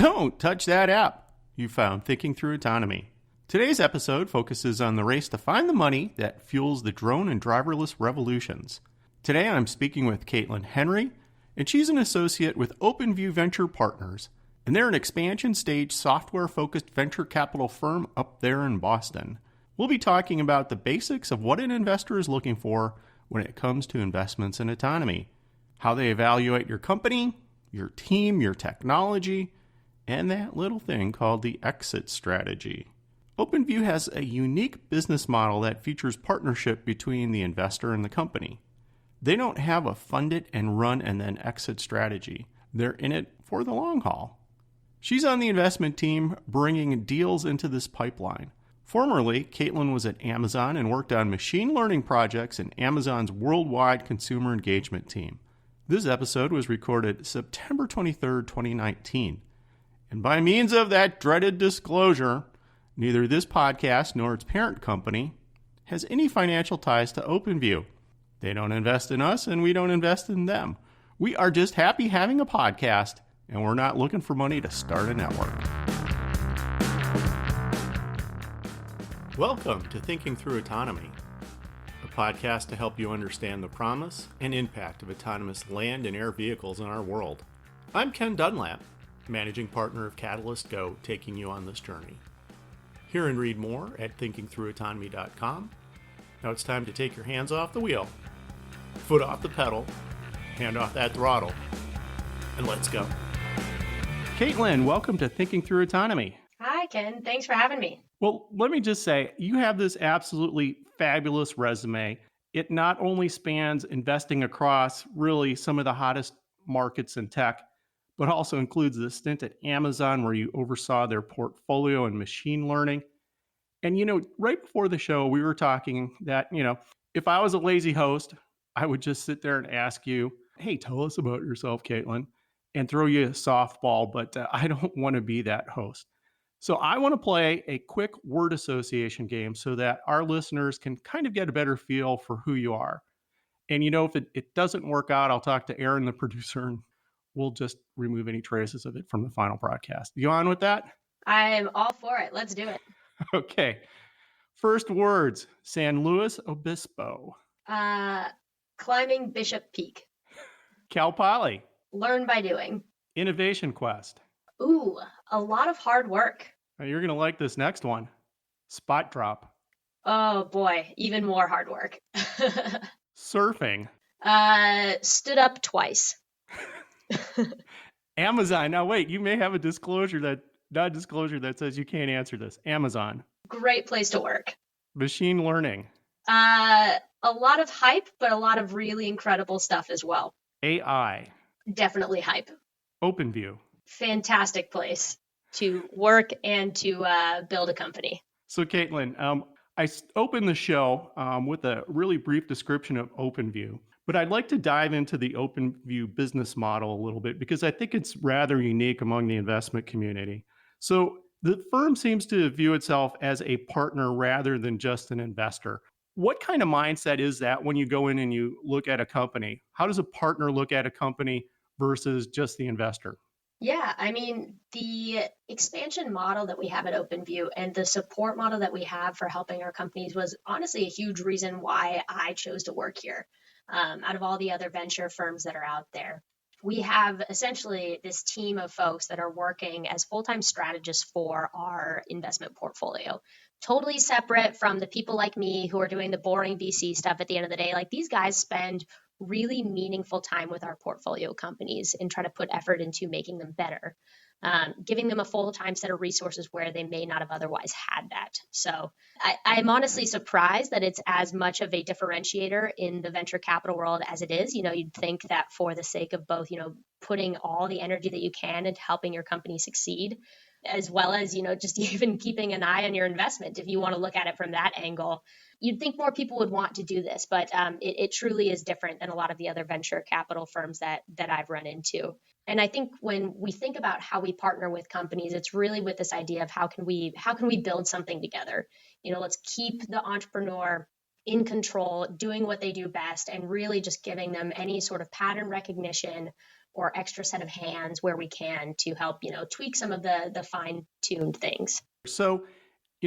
Don't touch that app. You found Thinking Through Autonomy. Today's episode focuses on the race to find the money that fuels the drone and driverless revolutions. Today I'm speaking with Kaitlyn Henry, and she's an associate with OpenView Venture Partners, and they're an expansion stage software-focused venture capital firm up there in Boston. We'll be talking about the basics of what an investor is looking for when it comes to investments in autonomy, how they evaluate your company, your team, your technology, and that little thing called the exit strategy. OpenView has a unique business model that features partnership between the investor and the company. They don't have a fund it and run and then exit strategy. They're in it for the long haul. She's on the investment team bringing deals into this pipeline. Formerly, Kaitlyn was at Amazon and worked on machine learning projects in Amazon's worldwide consumer engagement team. This episode was recorded September 23, 2019. And by means of that dreaded disclosure, neither this podcast nor its parent company has any financial ties to OpenView. They don't invest in us and we don't invest in them. We are just happy having a podcast and we're not looking for money to start a network. Welcome to Thinking Through Autonomy, a podcast to help you understand the promise and impact of autonomous land and air vehicles in our world. I'm Ken Dunlap, Managing Partner of Catalyst Go, taking you on this journey. Hear and read more at thinkingthroughautonomy.com. Now it's time to take your hands off the wheel, foot off the pedal, hand off that throttle, and let's go. Kaitlyn, welcome to Thinking Through Autonomy. Hi, Ken. Thanks for having me. Well, let me just say, you have this absolutely fabulous resume. It not only spans investing across really some of the hottest markets in tech, but also includes the stint at Amazon where you oversaw their portfolio and machine learning. And, right before the show, we were talking that, if I was a lazy host, I would just sit there and ask you, hey, tell us about yourself, Kaitlyn, and throw you a softball, but I don't want to be that host. So I want to play a quick word association game so that our listeners can kind of get a better feel for who you are. And, if it doesn't work out, I'll talk to Aaron, the producer, and we'll just remove any traces of it from the final broadcast. You on with that? I'm all for it. Let's do it. Okay. First words, San Luis Obispo. Climbing Bishop Peak. Cal Poly. Learn by doing. Innovation Quest. Ooh, a lot of hard work. You're going to like this next one. Spot Drop. Oh boy, even more hard work. Surfing. Stood up twice. Amazon. Now wait, you may have a disclosure that says you can't answer this. Amazon. Great place to work. Machine learning. A lot of hype, but a lot of really incredible stuff as well. AI. Definitely hype. OpenView. Fantastic place to work and to build a company. So Kaitlyn, I opened the show with a really brief description of OpenView, but I'd like to dive into the OpenView business model a little bit because I think it's rather unique among the investment community. So the firm seems to view itself as a partner rather than just an investor. What kind of mindset is that when you go in and you look at a company? How does a partner look at a company versus just the investor? Yeah, the expansion model that we have at OpenView and the support model that we have for helping our companies was honestly a huge reason why I chose to work here. Out of all the other venture firms that are out there, we have essentially this team of folks that are working as full-time strategists for our investment portfolio. Totally separate from the people like me who are doing the boring VC stuff at the end of the day. Like these guys spend really meaningful time with our portfolio companies and try to put effort into making them better, giving them a full-time set of resources where they may not have otherwise had that. So I'm honestly surprised that it's as much of a differentiator in the venture capital world as it is. You'd think that for the sake of both, putting all the energy that you can into helping your company succeed, as well as, just even keeping an eye on your investment. If you want to look at it from that angle, you'd think more people would want to do this, but it truly is different than a lot of the other venture capital firms that I've run into. And I think when we think about how we partner with companies, it's really with this idea of how can we build something together? Let's keep the entrepreneur in control, doing what they do best, and really just giving them any sort of pattern recognition or extra set of hands where we can to help, tweak some of the fine-tuned things. So,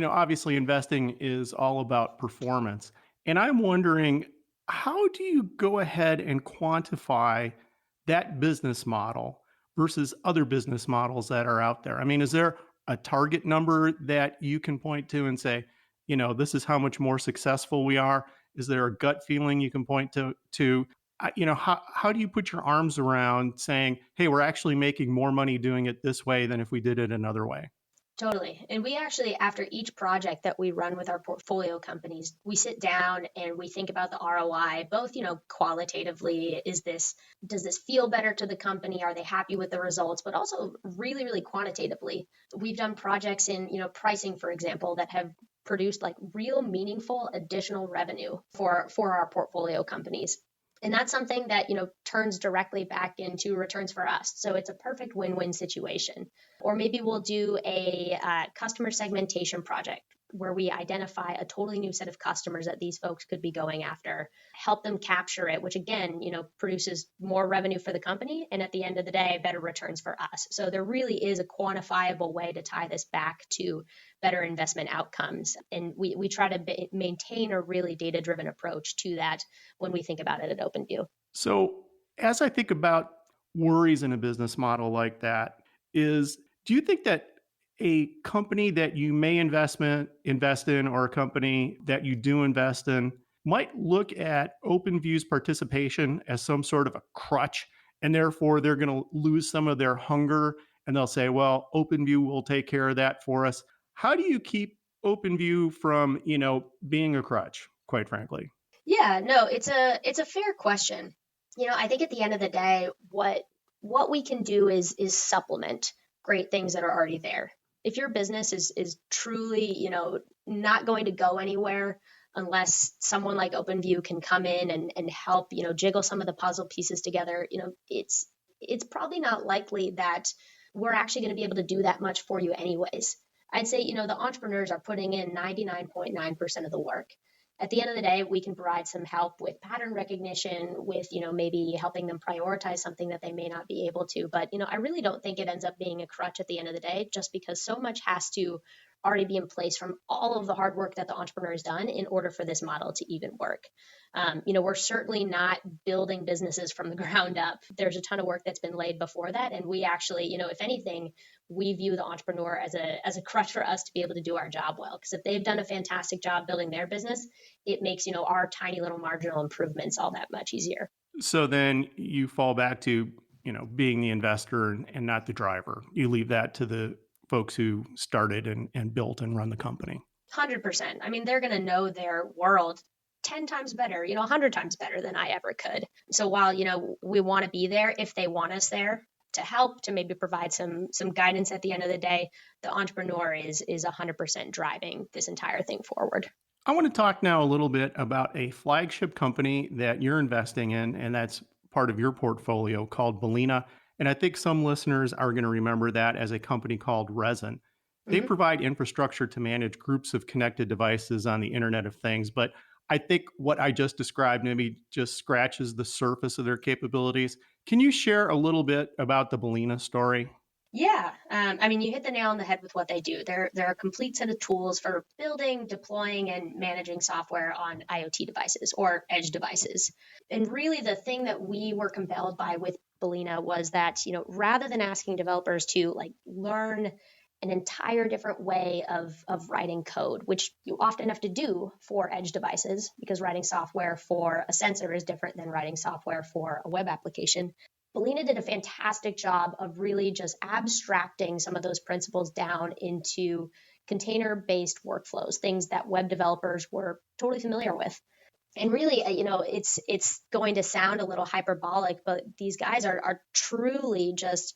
obviously investing is all about performance. And I'm wondering, how do you go ahead and quantify that business model versus other business models that are out there? I mean, is there a target number that you can point to and say, this is how much more successful we are? Is there a gut feeling you can point to how do you put your arms around saying, hey, we're actually making more money doing it this way than if we did it another way? Totally. And we actually, after each project that we run with our portfolio companies, we sit down and we think about the ROI, both, qualitatively, does this feel better to the company? Are they happy with the results? But also really, really quantitatively. We've done projects in, pricing, for example, that have produced like real meaningful additional revenue for our portfolio companies. And that's something that, turns directly back into returns for us. So it's a perfect win-win situation. Or maybe we'll do a customer segmentation project where we identify a totally new set of customers that these folks could be going after, help them capture it, which again, produces more revenue for the company. And at the end of the day, better returns for us. So there really is a quantifiable way to tie this back to better investment outcomes. And we try to maintain a really data-driven approach to that when we think about it at OpenView. So as I think about worries in a business model like that, do you think that a company that you may invest in or a company that you do invest in might look at OpenView's participation as some sort of a crutch, and therefore they're going to lose some of their hunger and they'll say, well, OpenView will take care of that for us. How do you keep OpenView from, being a crutch, quite frankly? Yeah, no, it's a fair question. I think at the end of the day, what we can do is supplement great things that are already there. If your business is truly, not going to go anywhere unless someone like OpenView can come in and help, jiggle some of the puzzle pieces together, it's probably not likely that we're actually going to be able to do that much for you anyways. I'd say, the entrepreneurs are putting in 99.9% of the work. At the end of the day, we can provide some help with pattern recognition, with, maybe helping them prioritize something that they may not be able to. But, I really don't think it ends up being a crutch at the end of the day, just because so much has to already be in place from all of the hard work that the entrepreneur has done in order for this model to even work. We're certainly not building businesses from the ground up. There's a ton of work that's been laid before that. And we actually, if anything, we view the entrepreneur as a crutch for us to be able to do our job well. Because if they've done a fantastic job building their business, it makes, our tiny little marginal improvements all that much easier. So then you fall back to, being the investor and not the driver. You leave that to the folks who started and built and run the company. 100%. I mean, they're going to know their world 10 times better, 100 times better than I ever could. So while, we want to be there if they want us there to help, to maybe provide some guidance at the end of the day, the entrepreneur is 100% driving this entire thing forward. I want to talk now a little bit about a flagship company that you're investing in, and that's part of your portfolio, called Belina. And I think some listeners are going to remember that as a company called Resin. They provide infrastructure to manage groups of connected devices on the Internet of Things. But I think what I just described maybe just scratches the surface of their capabilities. Can you share a little bit about the Belina story? Yeah. You hit the nail on the head with what they do. They're a complete set of tools for building, deploying, and managing software on IoT devices or edge devices. And really the thing that we were compelled by with Belina was that, rather than asking developers to learn an entire different way of writing code, which you often have to do for edge devices, because writing software for a sensor is different than writing software for a web application. Belina did a fantastic job of really just abstracting some of those principles down into container-based workflows, things that web developers were totally familiar with. And really, it's going to sound a little hyperbolic, but these guys are truly just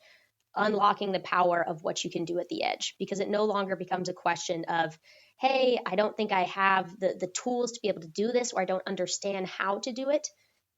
unlocking the power of what you can do at the edge, because it no longer becomes a question of, hey, I don't think I have the tools to be able to do this, or I don't understand how to do it.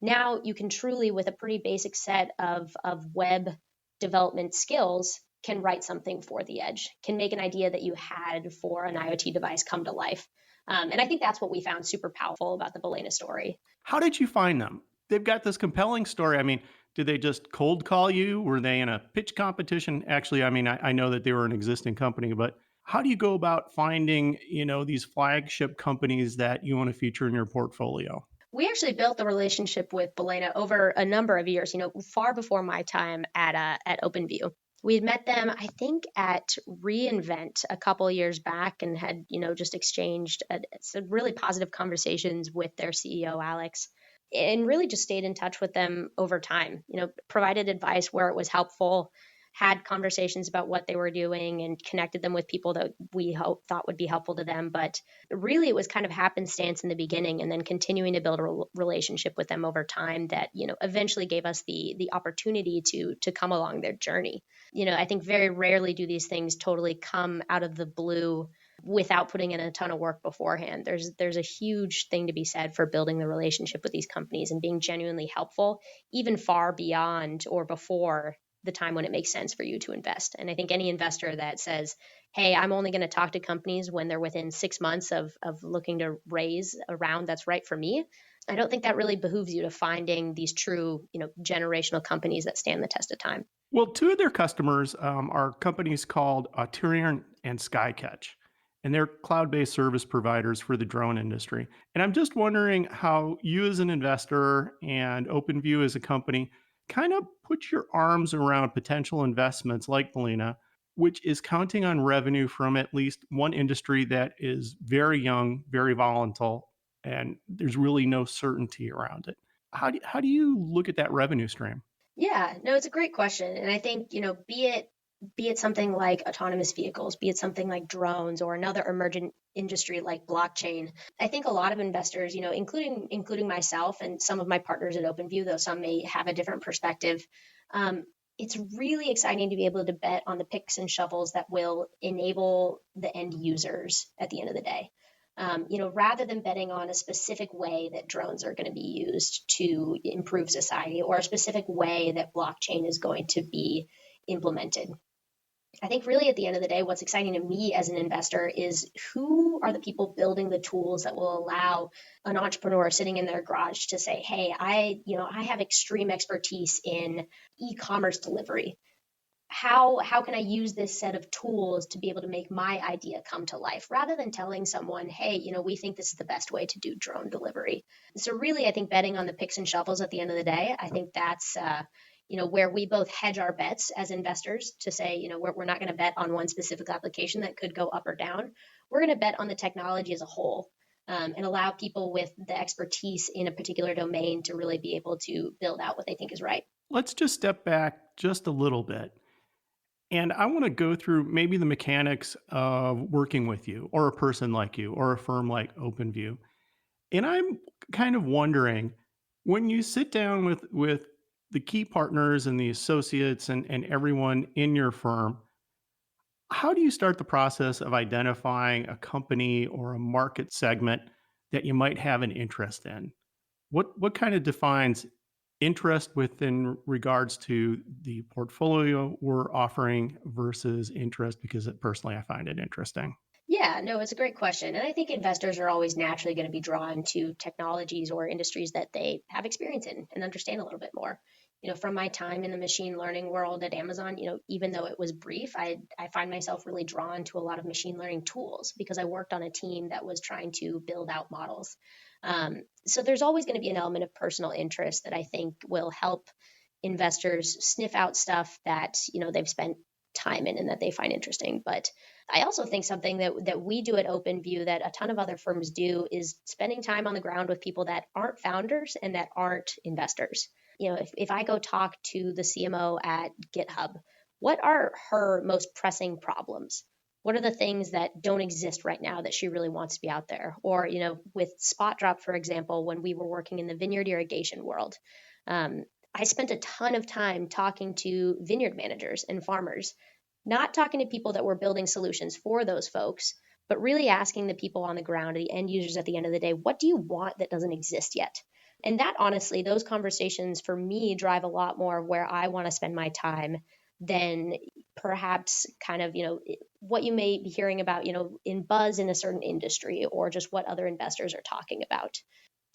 Now you can truly, with a pretty basic set of web development skills, can write something for the edge, can make an idea that you had for an IoT device come to life. And I think that's what we found super powerful about the Belina story. How did you find them? They've got this compelling story. I mean, Did they just cold call you? Were they in a pitch competition? Actually, I mean, I know that they were an existing company, but how do you go about finding, these flagship companies that you want to feature in your portfolio? We actually built the relationship with Belina over a number of years, far before my time at OpenView. We had met them, I think, at reInvent a couple of years back and had, just exchanged some really positive conversations with their CEO, Alex, and really just stayed in touch with them over time, provided advice where it was helpful, had conversations about what they were doing and connected them with people that we thought would be helpful to them. But really, it was kind of happenstance in the beginning and then continuing to build a relationship with them over time that, eventually gave us the opportunity to come along their journey. I think very rarely do these things totally come out of the blue without putting in a ton of work beforehand. There's a huge thing to be said for building the relationship with these companies and being genuinely helpful, even far beyond or before the time when it makes sense for you to invest. And I think any investor that says, hey, I'm only going to talk to companies when they're within 6 months of looking to raise a round that's right for me, I don't think that really behooves you to finding these true, generational companies that stand the test of time. Well, two of their customers are companies called Autonomy and Skycatch, and they're cloud-based service providers for the drone industry. And I'm just wondering how you as an investor and OpenView as a company kind of put your arms around potential investments like Belina, which is counting on revenue from at least one industry that is very young, very volatile, and there's really no certainty around it. How do you look at that revenue stream? Yeah, no, it's a great question. And I think, be it something like autonomous vehicles, be it something like drones or another emergent industry like blockchain, I think a lot of investors, including myself and some of my partners at OpenView, though some may have a different perspective, it's really exciting to be able to bet on the picks and shovels that will enable the end users at the end of the day. Rather than betting on a specific way that drones are going to be used to improve society or a specific way that blockchain is going to be implemented. I think really at the end of the day, what's exciting to me as an investor is who are the people building the tools that will allow an entrepreneur sitting in their garage to say, hey, I have extreme expertise in e-commerce delivery. How can I use this set of tools to be able to make my idea come to life rather than telling someone, hey, we think this is the best way to do drone delivery. So really, I think betting on the picks and shovels at the end of the day, I think that's where we both hedge our bets as investors to say, we're not going to bet on one specific application that could go up or down. We're going to bet on the technology as a whole. And allow people with the expertise in a particular domain to really be able to build out what they think is right. Let's just step back just a little bit. And I want to go through maybe the mechanics of working with you or a person like you or a firm like OpenView. And I'm kind of wondering when you sit down with the key partners and the associates and everyone in your firm, how do you start the process of identifying a company or a market segment that you might have an interest in? What kind of defines interest within regards to the portfolio we're offering versus interest because personally I find it interesting? Yeah, no, it's a great question. And I think investors are always naturally going to be drawn to technologies or industries that they have experience in and understand a little bit more. From my time in the machine learning world at Amazon, even though it was brief, I find myself really drawn to a lot of machine learning tools because I worked on a team that was trying to build out models. So there's always going to be an element of personal interest that I think will help investors sniff out stuff that, they've spent time in and that they find interesting. But I also think something that we do at OpenView that a ton of other firms do is spending time on the ground with people that aren't founders and that aren't investors. If I go talk to the CMO at GitHub, what are her most pressing problems? What are the things that don't exist right now that she really wants to be out there? Or, with Spot Drop, for example, when we were working in the vineyard irrigation world, I spent a ton of time talking to vineyard managers and farmers, not talking to people that were building solutions for those folks, but really asking the people on the ground, the end users at the end of the day, what do you want that doesn't exist yet? And that honestly, those conversations for me drive a lot more of where I want to spend my time than perhaps kind of, what you may be hearing about, in buzz in a certain industry or just what other investors are talking about.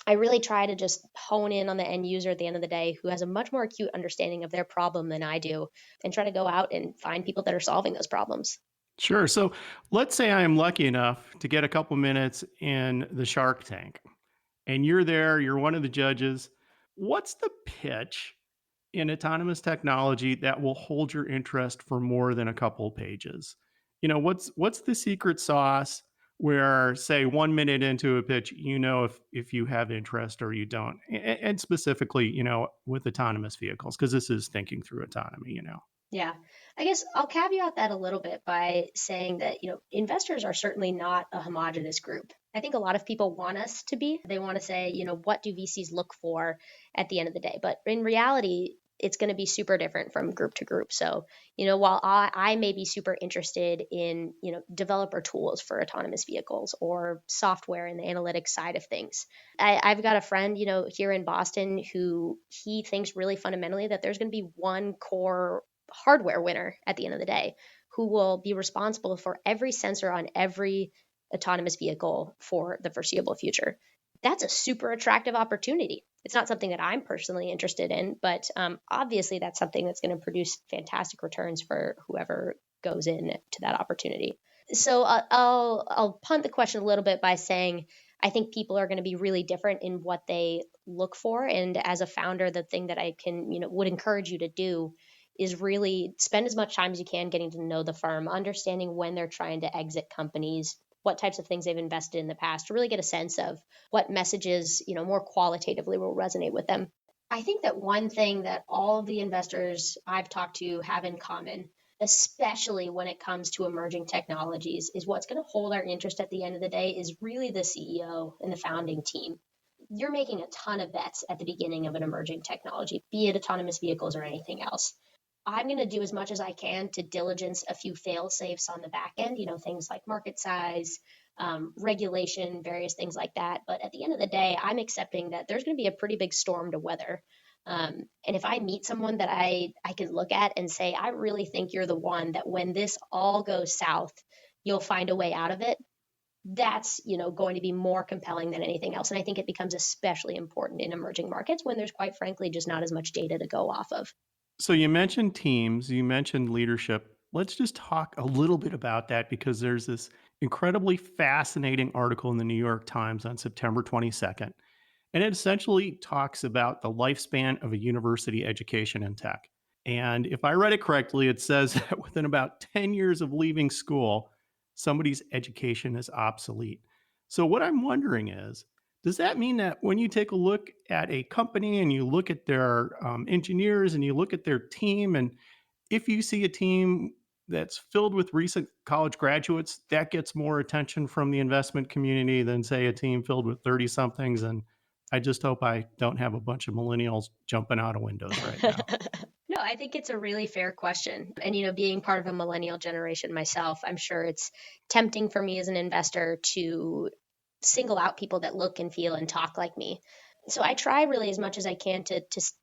I really try to just hone in on the end user at the end of the day who has a much more acute understanding of their problem than I do and try to go out and find people that are solving those problems. Sure. So let's say I am lucky enough to get a couple minutes in the Shark Tank and you're there, you're one of the judges. What's the pitch in autonomous technology that will hold your interest for more than a couple pages? What's the secret sauce where, say, 1 minute into a pitch, if you have interest or you don't, and specifically, with autonomous vehicles, because this is thinking through autonomy. Yeah. I guess I'll caveat that a little bit by saying that, investors are certainly not a homogenous group. I think a lot of people want us to be. They want to say, what do VCs look for at the end of the day? But in reality, it's going to be super different from group to group. So, while I may be super interested in, developer tools for autonomous vehicles or software and the analytics side of things, I've got a friend, here in Boston who he thinks really fundamentally that there's going to be one core hardware winner at the end of the day who will be responsible for every sensor on every autonomous vehicle for the foreseeable future. That's a super attractive opportunity. It's not something that I'm personally interested in, but obviously that's something that's going to produce fantastic returns for whoever goes in to that opportunity. So I'll punt the question a little bit by saying I think people are going to be really different in what they look for, and as a founder, the thing that I can would encourage you to do is really spend as much time as you can getting to know the firm, understanding when they're trying to exit companies, what types of things they've invested in the past, to really get a sense of what messages, more qualitatively will resonate with them. I think that one thing that all of the investors I've talked to have in common, especially when it comes to emerging technologies, is what's going to hold our interest at the end of the day is really the CEO and the founding team. You're making a ton of bets at the beginning of an emerging technology, be it autonomous vehicles or anything else. I'm going to do as much as I can to diligence a few fail safes on the back end, things like market size, regulation, various things like that. But at the end of the day, I'm accepting that there's going to be a pretty big storm to weather. And if I meet someone that I can look at and say, I really think you're the one that when this all goes south, you'll find a way out of it. That's, going to be more compelling than anything else. And I think it becomes especially important in emerging markets when there's quite frankly just not as much data to go off of. So you mentioned teams, you mentioned leadership. Let's just talk a little bit about that because there's this incredibly fascinating article in the New York Times on September 22nd. And it essentially talks about the lifespan of a university education in tech. And if I read it correctly, it says that within about 10 years of leaving school, somebody's education is obsolete. So what I'm wondering is, does that mean that when you take a look at a company and you look at their engineers and you look at their team, and if you see a team that's filled with recent college graduates, that gets more attention from the investment community than, say, a team filled with 30 somethings? And I just hope I don't have a bunch of millennials jumping out of windows right now. No, I think it's a really fair question. And, being part of a millennial generation myself, I'm sure it's tempting for me as an investor to single out people that look and feel and talk like me. So I try really as much as I can to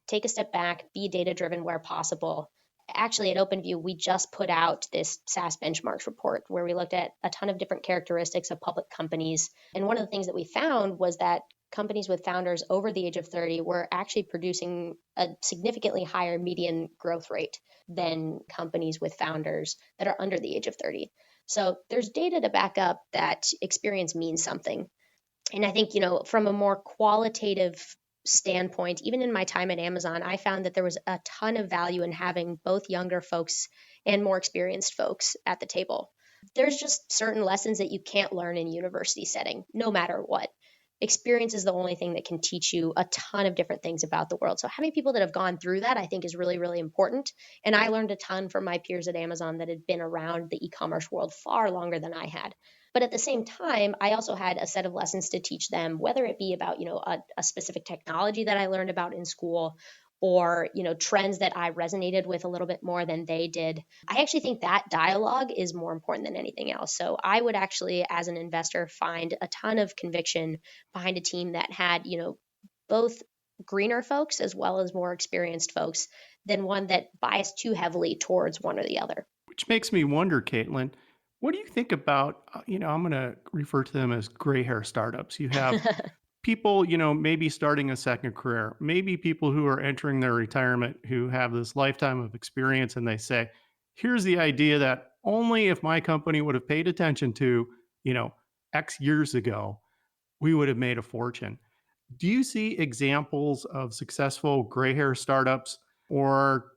take a step back, be data driven where possible. Actually, at OpenView, we just put out this SaaS benchmarks report where we looked at a ton of different characteristics of public companies. And one of the things that we found was that companies with founders over the age of 30 were actually producing a significantly higher median growth rate than companies with founders that are under the age of 30. So there's data to back up that experience means something. And I think, from a more qualitative standpoint, even in my time at Amazon, I found that there was a ton of value in having both younger folks and more experienced folks at the table. There's just certain lessons that you can't learn in a university setting, no matter what. Experience is the only thing that can teach you a ton of different things about the world. So having people that have gone through that, I think, is really, really important. And I learned a ton from my peers at Amazon that had been around the e-commerce world far longer than I had. But at the same time, I also had a set of lessons to teach them, whether it be about, a specific technology that I learned about in school, or trends that I resonated with a little bit more than they did. I actually think that dialogue is more important than anything else. So I would actually, as an investor, find a ton of conviction behind a team that had both greener folks as well as more experienced folks than one that biased too heavily towards one or the other. Which makes me wonder, Kaitlyn, what do you think about, I'm going to refer to them as gray hair startups. You have people, maybe starting a second career, maybe people who are entering their retirement who have this lifetime of experience and they say, here's the idea that only if my company would have paid attention to, you know, X years ago, we would have made a fortune. Do you see examples of successful gray hair startups, or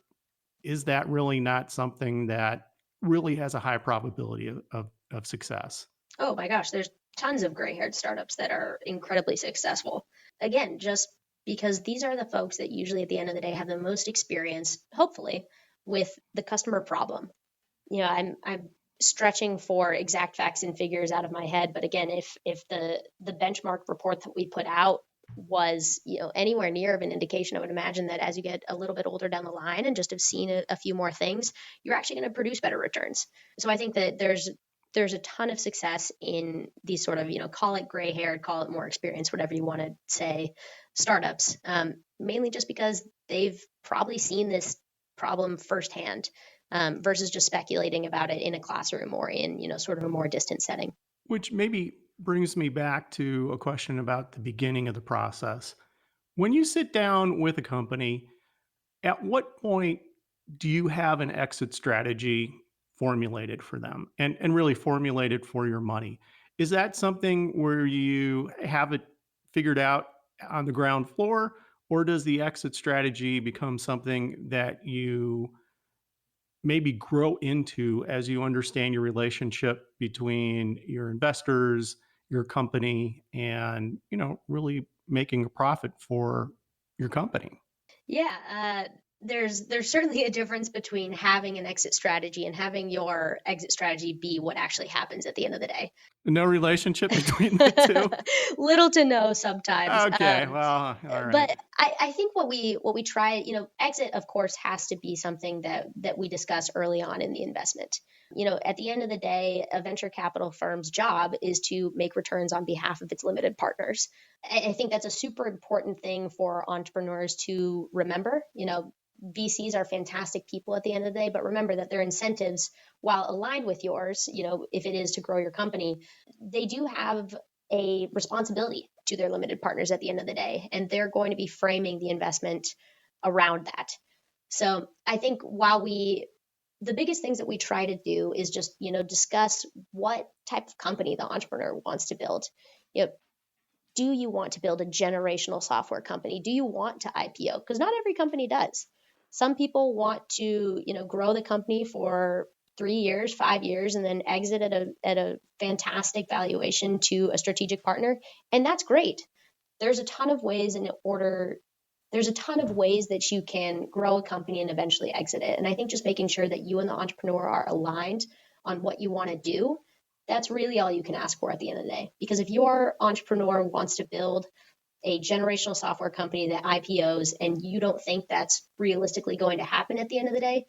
is that really not something that really has a high probability of success? Oh my gosh, there's tons of gray haired startups that are incredibly successful. Again, just because these are the folks that usually at the end of the day have the most experience, hopefully, with the customer problem. I'm stretching for exact facts and figures out of my head, but again, if the benchmark report that we put out was anywhere near of an indication, I would imagine that as you get a little bit older down the line and just have seen a few more things, you're actually going to produce better returns. So I think that there's a ton of success in these sort of call it gray haired, call it more experience, whatever you want to say, startups, mainly just because they've probably seen this problem firsthand, versus just speculating about it in a classroom or in sort of a more distant setting. Which maybe brings me back to a question about the beginning of the process. When you sit down with a company, at what point do you have an exit strategy formulated for them and really formulated for your money? Is that something where you have it figured out on the ground floor, or does the exit strategy become something that you maybe grow into as you understand your relationship between your investors, your company, and really making a profit for your company? Yeah, there's certainly a difference between having an exit strategy and having your exit strategy be what actually happens at the end of the day. No relationship between the two? Little to no sometimes. Okay, well, all right. But I think what we try, exit of course has to be something that we discuss early on in the investment. At the end of the day, a venture capital firm's job is to make returns on behalf of its limited partners. I think that's a super important thing for entrepreneurs to remember. VCs are fantastic people at the end of the day, but remember that their incentives, while aligned with yours, if it is to grow your company, they do have a responsibility to their limited partners at the end of the day, and they're going to be framing the investment around that. So I think the biggest things that we try to do is just, discuss what type of company the entrepreneur wants to build. Do you want to build a generational software company? Do you want to IPO? Because not every company does. Some people want to, grow the company for 3 years, 5 years, and then exit at a fantastic valuation to a strategic partner. And that's great. There's a ton of ways that you can grow a company and eventually exit it. And I think just making sure that you and the entrepreneur are aligned on what you want to do, that's really all you can ask for at the end of the day. Because if your entrepreneur wants to build a generational software company that IPOs and you don't think that's realistically going to happen at the end of the day,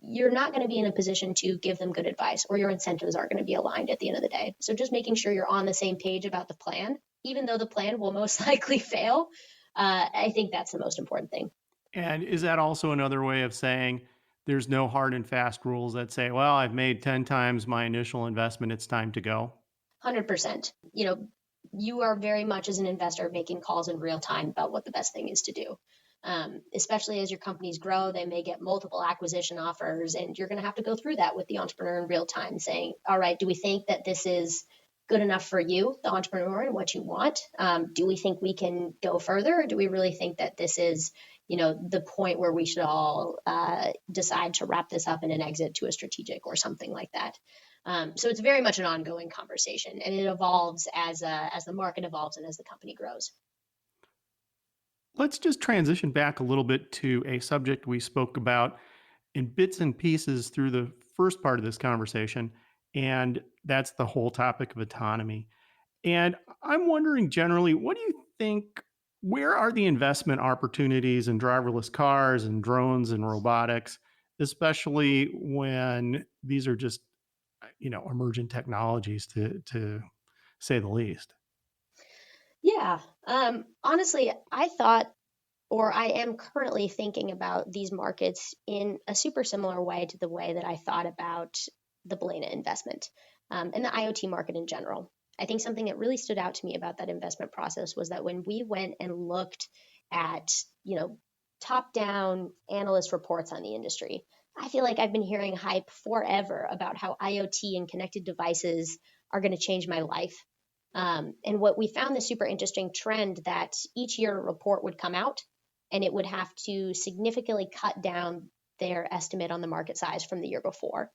you're not going to be in a position to give them good advice, or your incentives aren't going to be aligned at the end of the day. So just making sure you're on the same page about the plan, even though the plan will most likely fail, I think that's the most important thing. And is that also another way of saying there's no hard and fast rules that say, well, I've made 10 times my initial investment, it's time to go? 100%. You are very much as an investor making calls in real time about what the best thing is to do. Especially as your companies grow, they may get multiple acquisition offers, and you're going to have to go through that with the entrepreneur in real time, saying, all right, do we think that this is good enough for you, the entrepreneur, and what you want? Do we think we can go further, or do we really think that this is, the point where we should all decide to wrap this up in an exit to a strategic or something like that? So it's very much an ongoing conversation, and it evolves as the market evolves and as the company grows. Let's just transition back a little bit to a subject we spoke about in bits and pieces through the first part of this conversation, and that's the whole topic of autonomy. And I'm wondering generally, what do you think, where are the investment opportunities in driverless cars and drones and robotics, especially when these are just, emergent technologies to say the least? Yeah. Honestly, I am currently thinking about these markets in a super similar way to the way that I thought about the Belina investment, and the IoT market in general. I think something that really stood out to me about that investment process was that when we went and looked at, top-down analyst reports on the industry, I feel like I've been hearing hype forever about how IoT and connected devices are going to change my life. And what we found, the super interesting trend, that each year a report would come out and it would have to significantly cut down their estimate on the market size from the year before.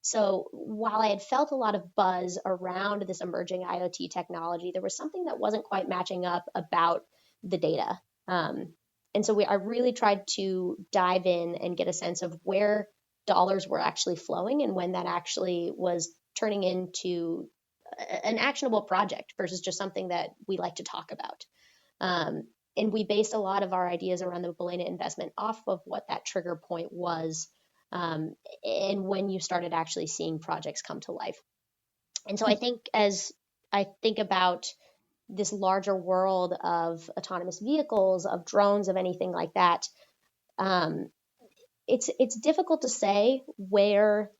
So while I had felt a lot of buzz around this emerging IoT technology, there was something that wasn't quite matching up about the data. And so I really tried to dive in and get a sense of where dollars were actually flowing and when that actually was turning into an actionable project versus just something that we like to talk about. And we based a lot of our ideas around the Belina investment off of what that trigger point was, and when you started actually seeing projects come to life. And so I think as I think about this larger world of autonomous vehicles, of drones, of anything like that, it's difficult to say where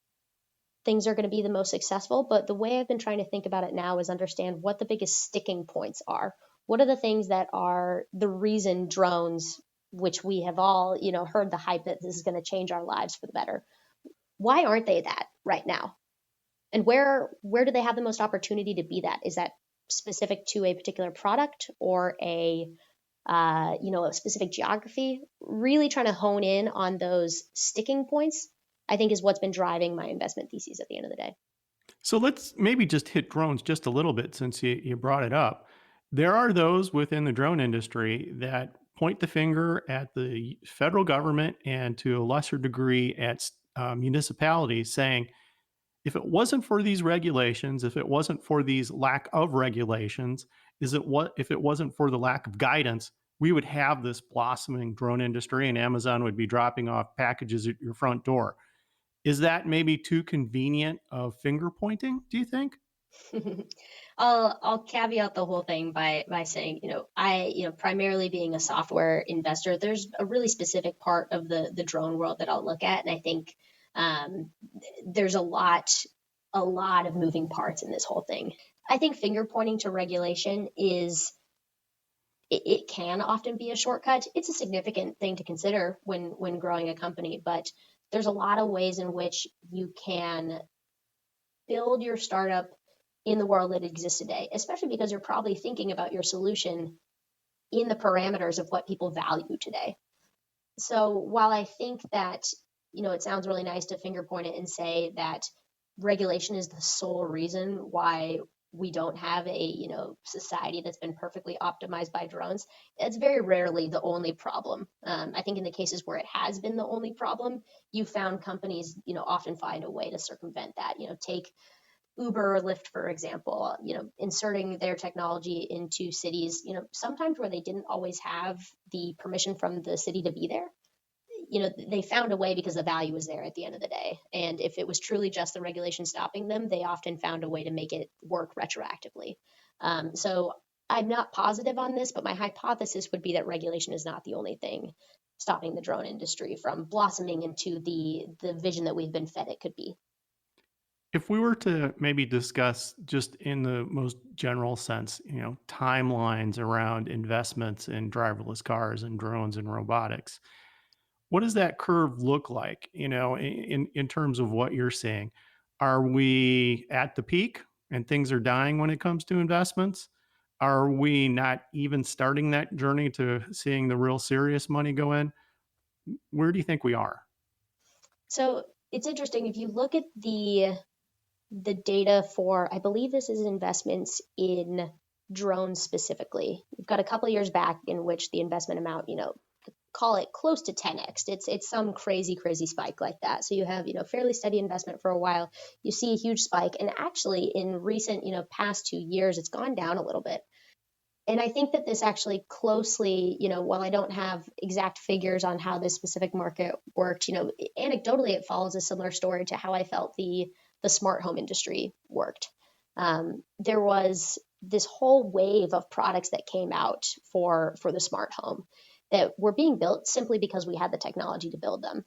things are going to be the most successful. But the way I've been trying to think about it now is understand what the biggest sticking points are. What are the things that are the reason drones, which we have all, heard the hype that this is going to change our lives for the better. Why aren't they that right now? And where do they have the most opportunity to be that? Is that specific to a particular product or a specific geography? Really trying to hone in on those sticking points, I think, is what's been driving my investment thesis at the end of the day. So let's maybe just hit drones just a little bit since you brought it up. There are those within the drone industry that point the finger at the federal government and to a lesser degree at municipalities, saying, if it wasn't for these regulations, if it wasn't for these lack of regulations, if it wasn't for the lack of guidance, we would have this blossoming drone industry and Amazon would be dropping off packages at your front door. Is that maybe too convenient of finger pointing, do you think? I'll caveat the whole thing by saying, I primarily being a software investor, there's a really specific part of the drone world that I'll look at, and I think there's a lot of moving parts in this whole thing. I think finger pointing to regulation it can often be a shortcut. It's a significant thing to consider when growing a company, but there's a lot of ways in which you can build your startup in the world that exists today, especially because you're probably thinking about your solution in the parameters of what people value today. So while I think that, it sounds really nice to finger point it and say that regulation is the sole reason why we don't have a, society that's been perfectly optimized by drones, it's very rarely the only problem. I think in the cases where it has been the only problem, you found companies, often find a way to circumvent that. Take Uber or Lyft, for example, inserting their technology into cities, sometimes where they didn't always have the permission from the city to be there. They found a way because the value was there at the end of the day. And if it was truly just the regulation stopping them, they often found a way to make it work retroactively. So I'm not positive on this, but my hypothesis would be that regulation is not the only thing stopping the drone industry from blossoming into the vision that we've been fed it could be. If we were to maybe discuss just in the most general sense, timelines around investments in driverless cars and drones and robotics, what does that curve look like, in terms of what you're seeing? Are we at the peak and things are dying when it comes to investments? Are we not even starting that journey to seeing the real serious money go in? Where do you think we are? So it's interesting. If you look at the data for, I believe this is investments in drones specifically. You've got a couple of years back in which the investment amount, call it close to 10x. It's some crazy spike like that. So you have, fairly steady investment for a while. You see a huge spike, and actually in recent, past 2 years, it's gone down a little bit. And I think that this actually closely, while I don't have exact figures on how this specific market worked, anecdotally, it follows a similar story to how I felt the smart home industry worked. There was this whole wave of products that came out for the smart home that were being built simply because we had the technology to build them.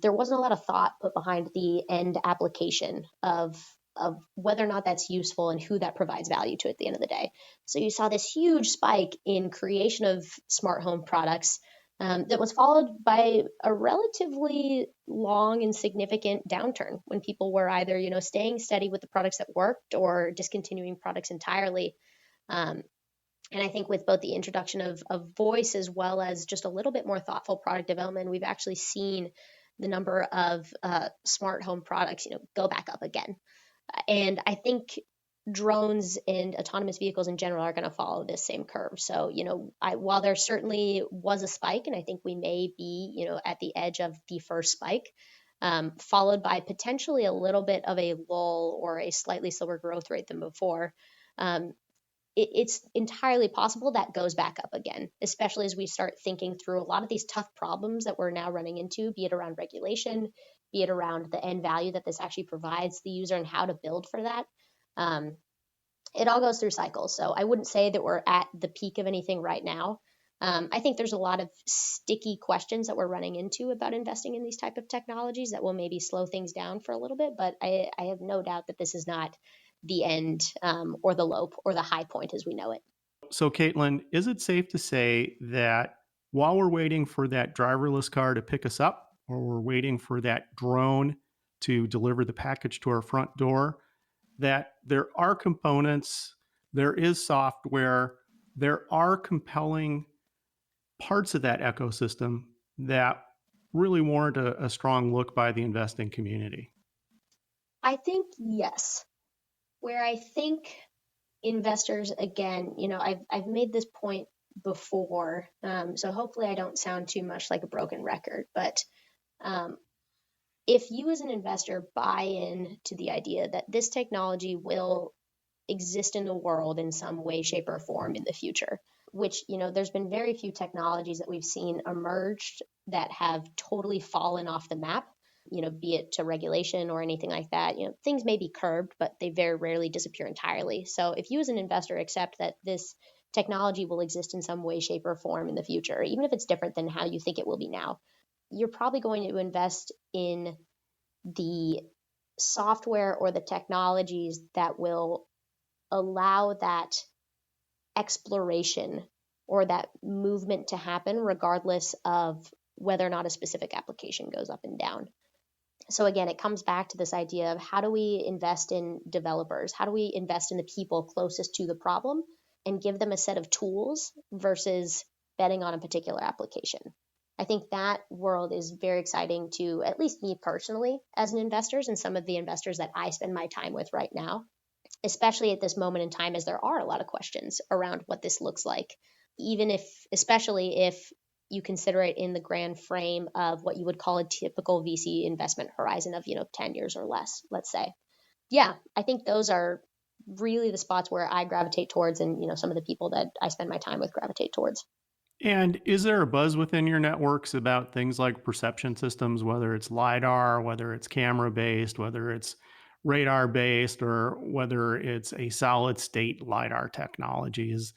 There wasn't a lot of thought put behind the end application of of whether or not that's useful and who that provides value to at the end of the day. So you saw this huge spike in creation of smart home products that was followed by a relatively long and significant downturn when people were either, staying steady with the products that worked or discontinuing products entirely. And I think with both the introduction of voice as well as just a little bit more thoughtful product development, we've actually seen the number of smart home products, go back up again. And I think drones and autonomous vehicles in general are going to follow this same curve. So, while there certainly was a spike, and I think we may be, at the edge of the first spike, followed by potentially a little bit of a lull or a slightly slower growth rate than before, it's entirely possible that goes back up again, especially as we start thinking through a lot of these tough problems that we're now running into, be it around regulation, be it around the end value that this actually provides the user and how to build for that. It all goes through cycles. So I wouldn't say that we're at the peak of anything right now. I think there's a lot of sticky questions that we're running into about investing in these type of technologies that will maybe slow things down for a little bit, but I have no doubt that this is not the end or the low or the high point as we know it. So, Kaitlyn, is it safe to say that while we're waiting for that driverless car to pick us up, or we're waiting for that drone to deliver the package to our front door, that there are components, there is software, there are compelling parts of that ecosystem that really warrant a strong look by the investing community? I think yes. Where I think investors, again, I've made this point before, so hopefully I don't sound too much like a broken record, but if you as an investor buy in to the idea that this technology will exist in the world in some way, shape, or form in the future, which, there's been very few technologies that we've seen emerged that have totally fallen off the map, be it to regulation or anything like that. Things may be curbed, but they very rarely disappear entirely. So if you as an investor accept that this technology will exist in some way, shape, or form in the future, even if it's different than how you think it will be now, you're probably going to invest in the software or the technologies that will allow that exploration or that movement to happen regardless of whether or not a specific application goes up and down. So again, it comes back to this idea of how do we invest in developers? How do we invest in the people closest to the problem and give them a set of tools versus betting on a particular application? I think that world is very exciting to at least me personally as an investor and some of the investors that I spend my time with right now, especially at this moment in time, as there are a lot of questions around what this looks like, especially if you consider it in the grand frame of what you would call a typical VC investment horizon of, 10 years or less, let's say. Yeah, I think those are really the spots where I gravitate towards and, some of the people that I spend my time with gravitate towards. And is there a buzz within your networks about things like perception systems, whether it's LiDAR, whether it's camera-based, whether it's radar-based, or whether it's a solid-state LiDAR technologies?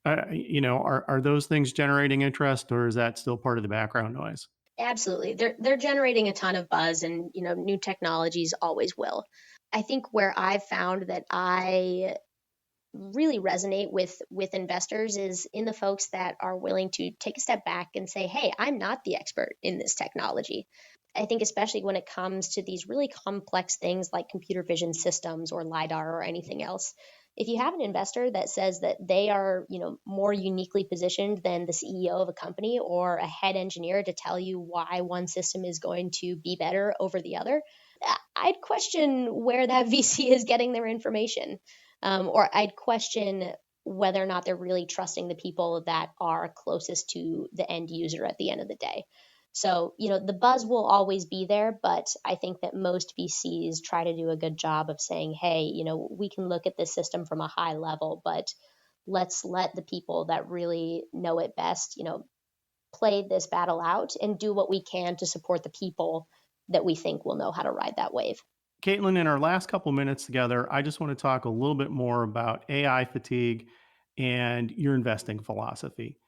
Are those things generating interest, or is that still part of the background noise? Absolutely. They're generating a ton of buzz, and, new technologies always will. I think where I've found that I really resonate with investors is in the folks that are willing to take a step back and say, hey, I'm not the expert in this technology. I think especially when it comes to these really complex things like computer vision systems or LiDAR or anything else, if you have an investor that says that they are, more uniquely positioned than the CEO of a company or a head engineer to tell you why one system is going to be better over the other, I'd question where that VC is getting their information. Or I'd question whether or not they're really trusting the people that are closest to the end user at the end of the day. So, the buzz will always be there, but I think that most VCs try to do a good job of saying, hey, we can look at this system from a high level, but let's let the people that really know it best, play this battle out and do what we can to support the people that we think will know how to ride that wave. Kaitlyn, in our last couple minutes together, I just want to talk a little bit more about AI fatigue and your investing philosophy.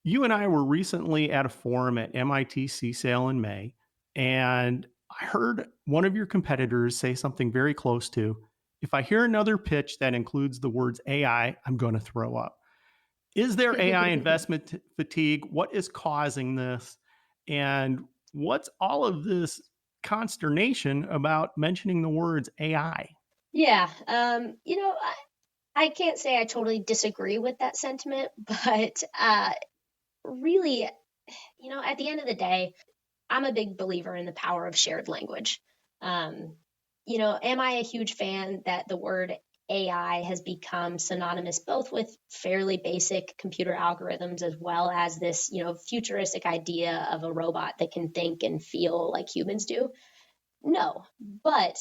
You and I were recently at a forum at MIT CSAIL in May, and I heard one of your competitors say something very close to, If I hear another pitch that includes the words AI, I'm going to throw up. Is there AI investment fatigue? What is causing this? And what's all of this consternation about mentioning the words AI? Yeah, I can't say I totally disagree with that sentiment, but really, at the end of the day, I'm a big believer in the power of shared language. Um, am I a huge fan that the word AI has become synonymous both with fairly basic computer algorithms as well as this, futuristic idea of a robot that can think and feel like humans do? No, but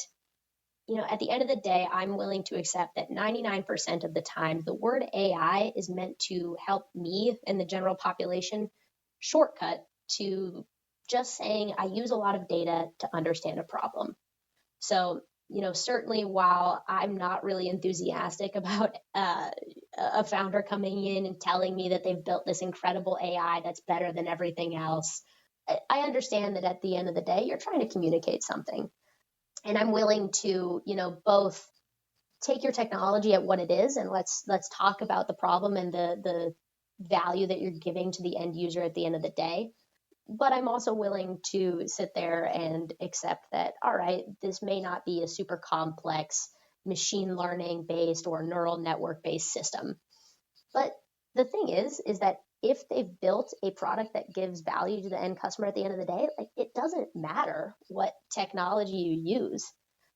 at the end of the day, I'm willing to accept that 99% of the time, the word AI is meant to help me and the general population shortcut to just saying, I use a lot of data to understand a problem. So, certainly while I'm not really enthusiastic about a founder coming in and telling me that they've built this incredible AI that's better than everything else, I understand that at the end of the day, you're trying to communicate something. And I'm willing to, both take your technology at what it is and let's talk about the problem and the value that you're giving to the end user at the end of the day. But I'm also willing to sit there and accept that, all right, this may not be a super complex machine learning based or neural network based system. But the thing is that if they've built a product that gives value to the end customer at the end of the day, like, it doesn't matter what technology you use.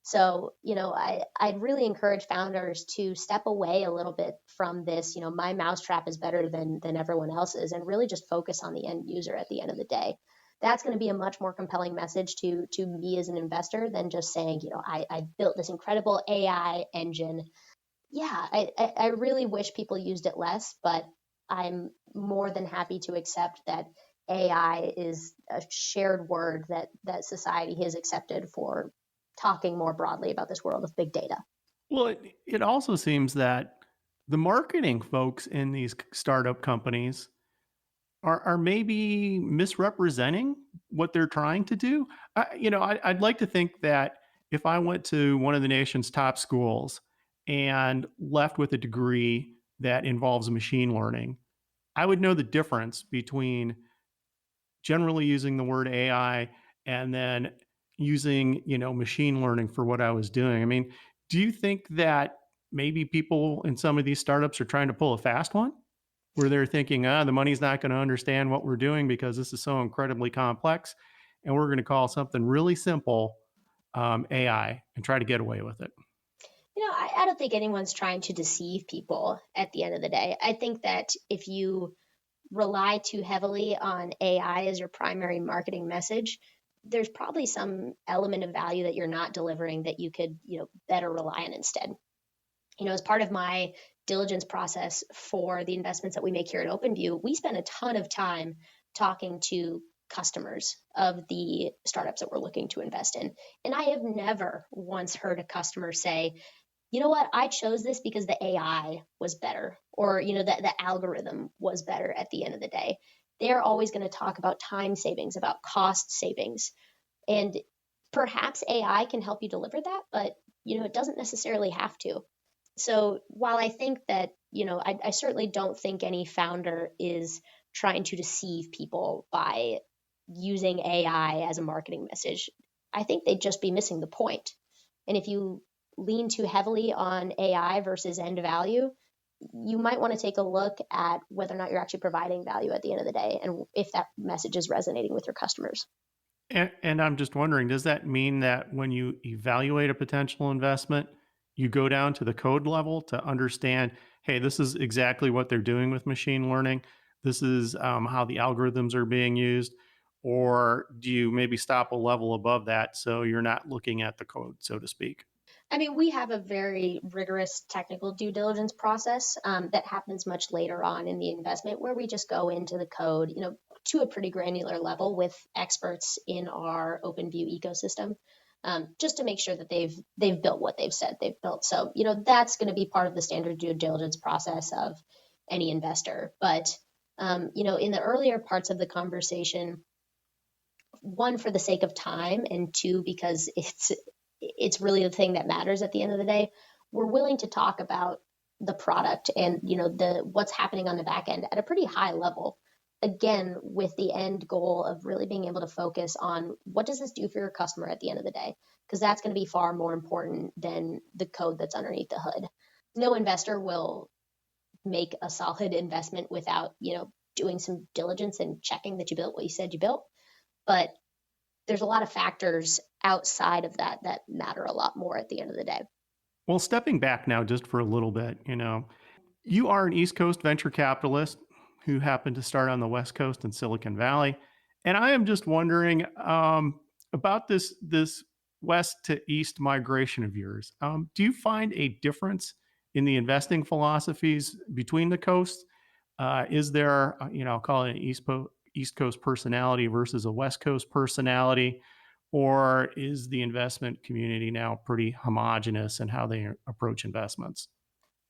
So, I'd really encourage founders to step away a little bit from this, my mousetrap is better than everyone else's, and really just focus on the end user at the end of the day. That's going to be a much more compelling message to me as an investor than just saying, I built this incredible AI engine. Yeah, I really wish people used it less, but I'm more than happy to accept that AI is a shared word that society has accepted for talking more broadly about this world of big data. Well, it also seems that the marketing folks in these startup companies are maybe misrepresenting what they're trying to do. I'd like to think that if I went to one of the nation's top schools and left with a degree that involves machine learning, I would know the difference between generally using the word AI and then using, machine learning for what I was doing. I mean, do you think that maybe people in some of these startups are trying to pull a fast one where they're thinking, the money's not going to understand what we're doing because this is so incredibly complex, and we're going to call something really simple AI and try to get away with it? I don't think anyone's trying to deceive people at the end of the day. I think that if you rely too heavily on AI as your primary marketing message, there's probably some element of value that you're not delivering that you could, better rely on instead. As part of my diligence process for the investments that we make here at OpenView, we spend a ton of time talking to customers of the startups that we're looking to invest in. And I have never once heard a customer say, you know what, I chose this because the AI was better, or, the algorithm was better at the end of the day. They're always going to talk about time savings, about cost savings. And perhaps AI can help you deliver that, but, it doesn't necessarily have to. So while I think that, I certainly don't think any founder is trying to deceive people by using AI as a marketing message, I think they'd just be missing the point. And if you lean too heavily on AI versus end value, you might want to take a look at whether or not you're actually providing value at the end of the day and if that message is resonating with your customers. And I'm just wondering, does that mean that when you evaluate a potential investment, you go down to the code level to understand, hey, this is exactly what they're doing with machine learning. This is how the algorithms are being used. Or do you maybe stop a level above that so you're not looking at the code, so to speak? I mean, we have a very rigorous technical due diligence process that happens much later on in the investment, where we just go into the code, to a pretty granular level with experts in our OpenView ecosystem, just to make sure that they've built what they've said they've built. So, that's going to be part of the standard due diligence process of any investor. But, in the earlier parts of the conversation, one, for the sake of time, and two, because it's really the thing that matters at the end of the day. We're willing to talk about the product and the what's happening on the back end at a pretty high level, again with the end goal of really being able to focus on what does this do for your customer at the end of the day, because that's going to be far more important than the code that's underneath the hood. No investor will make a solid investment without doing some diligence and checking that you built what you said you built. But there's a lot of factors outside of that that matter a lot more at the end of the day. Well, stepping back now just for a little bit, you are an East Coast venture capitalist who happened to start on the West Coast in Silicon Valley. And I am just wondering about this West to East migration of yours. Do you find a difference in the investing philosophies between the coasts? Is there, I'll call it an East Coast personality versus a West Coast personality? Or is the investment community now pretty homogenous in how they approach investments?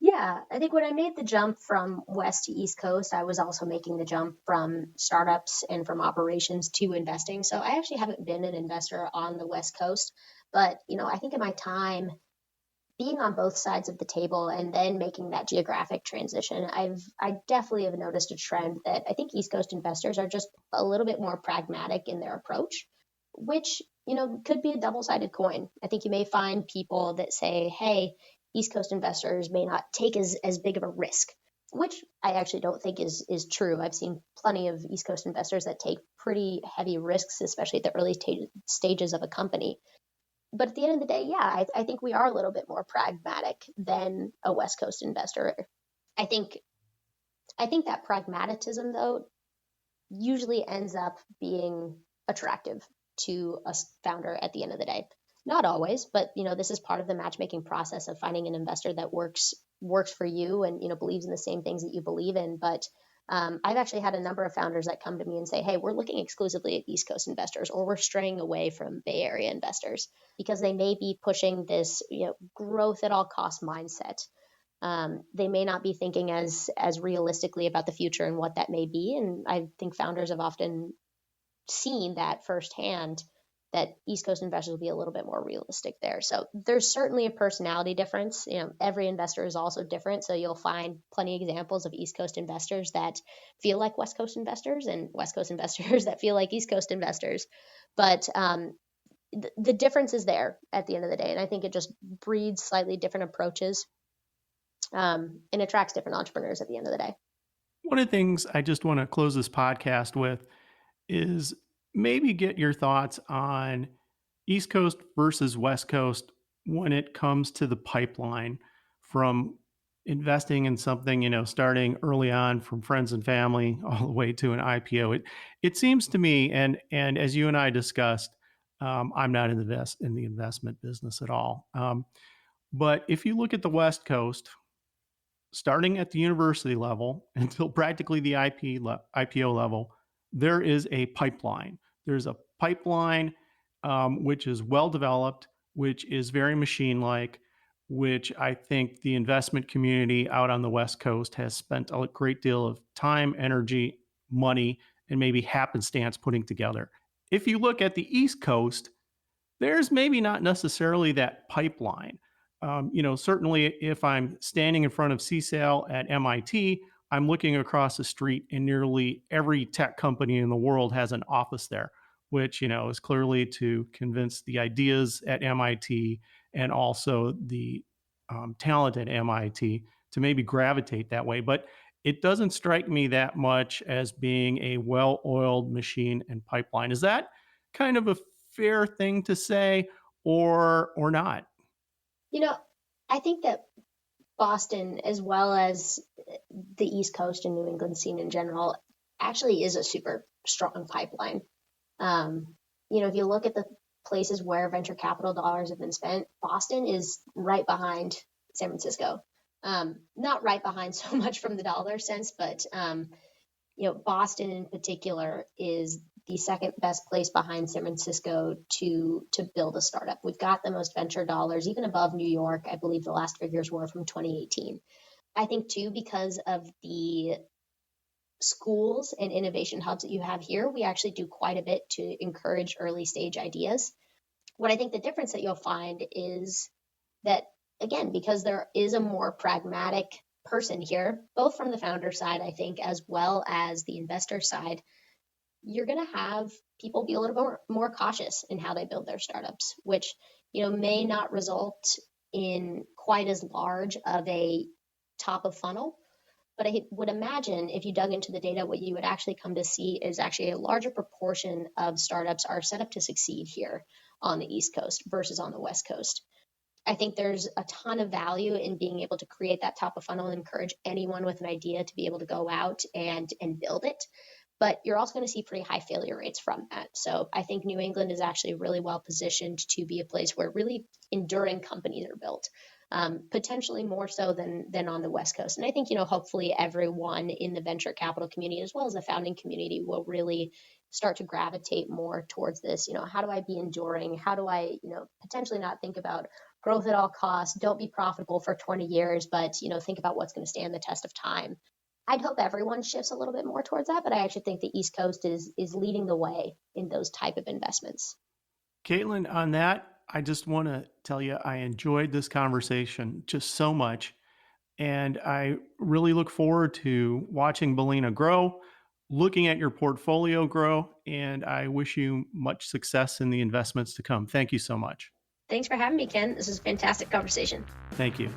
Yeah, I think when I made the jump from West to East Coast, I was also making the jump from startups and from operations to investing. So I actually haven't been an investor on the West Coast, but I think in my time being on both sides of the table and then making that geographic transition, I definitely have noticed a trend that I think East Coast investors are just a little bit more pragmatic in their approach, which could be a double-sided coin. I think you may find people that say, hey, East Coast investors may not take as big of a risk, which I actually don't think is true. I've seen plenty of East Coast investors that take pretty heavy risks, especially at the early stages of a company. But at the end of the day, yeah, I think we are a little bit more pragmatic than a West Coast investor. I think that pragmatism, though, usually ends up being attractive to a founder at the end of the day. Not always, but this is part of the matchmaking process of finding an investor that works for you and believes in the same things that you believe in. But I've actually had a number of founders that come to me and say, hey, we're looking exclusively at East Coast investors, or we're straying away from Bay Area investors because they may be pushing this growth at all cost mindset. They may not be thinking as realistically about the future and what that may be. And I think founders have often seen that firsthand, that East Coast investors will be a little bit more realistic there. So there's certainly a personality difference. Every investor is also different. So you'll find plenty of examples of East Coast investors that feel like West Coast investors and West Coast investors that feel like East Coast investors. But the difference is there at the end of the day. And I think it just breeds slightly different approaches and attracts different entrepreneurs at the end of the day. One of the things I just want to close this podcast with is maybe get your thoughts on East Coast versus West Coast when it comes to the pipeline from investing in something, starting early on from friends and family all the way to an IPO. It seems to me, and as you and I discussed, I'm not in the investment business at all. But if you look at the West Coast, starting at the university level until practically the IPO level, there is a pipeline. There's a pipeline which is well developed, which is very machine-like, which I think the investment community out on the West Coast has spent a great deal of time, energy, money, and maybe happenstance putting together. If you look at the East Coast, there's maybe not necessarily that pipeline. Certainly if I'm standing in front of CSAIL at MIT, I'm looking across the street and nearly every tech company in the world has an office there, which, is clearly to convince the ideas at MIT and also the talent at MIT to maybe gravitate that way. But it doesn't strike me that much as being a well-oiled machine and pipeline. Is that kind of a fair thing to say or not? I think that Boston, as well as the East Coast and New England scene in general, actually is a super strong pipeline. If you look at the places where venture capital dollars have been spent, Boston is right behind San Francisco. Not right behind so much from the dollar sense, but Boston in particular is the second best place behind San Francisco to build a startup. We've got the most venture dollars, even above New York. I believe the last figures were from 2018. I think too, because of the schools and innovation hubs that you have here, we actually do quite a bit to encourage early stage ideas. What I think the difference that you'll find is that, again, because there is a more pragmatic person here, both from the founder side, I think, as well as the investor side, you're going to have people be a little bit more cautious in how they build their startups, which may not result in quite as large of a top of funnel. But I would imagine if you dug into the data, what you would actually come to see is actually a larger proportion of startups are set up to succeed here on the East Coast versus on the West Coast. I think there's a ton of value in being able to create that top of funnel and encourage anyone with an idea to be able to go out and build it. But you're also going to see pretty high failure rates from that. So I think New England is actually really well positioned to be a place where really enduring companies are built, potentially more so than on the West Coast. And I think, hopefully everyone in the venture capital community, as well as the founding community, will really start to gravitate more towards this. How do I be enduring? How do I, potentially not think about growth at all costs, don't be profitable for 20 years, but, think about what's going to stand the test of time. I'd hope everyone shifts a little bit more towards that, but I actually think the East Coast is leading the way in those type of investments. Kaitlyn, on that, I just want to tell you I enjoyed this conversation just so much, and I really look forward to watching Belina grow, looking at your portfolio grow, and I wish you much success in the investments to come. Thank you so much. Thanks for having me, Ken. This is a fantastic conversation. Thank you.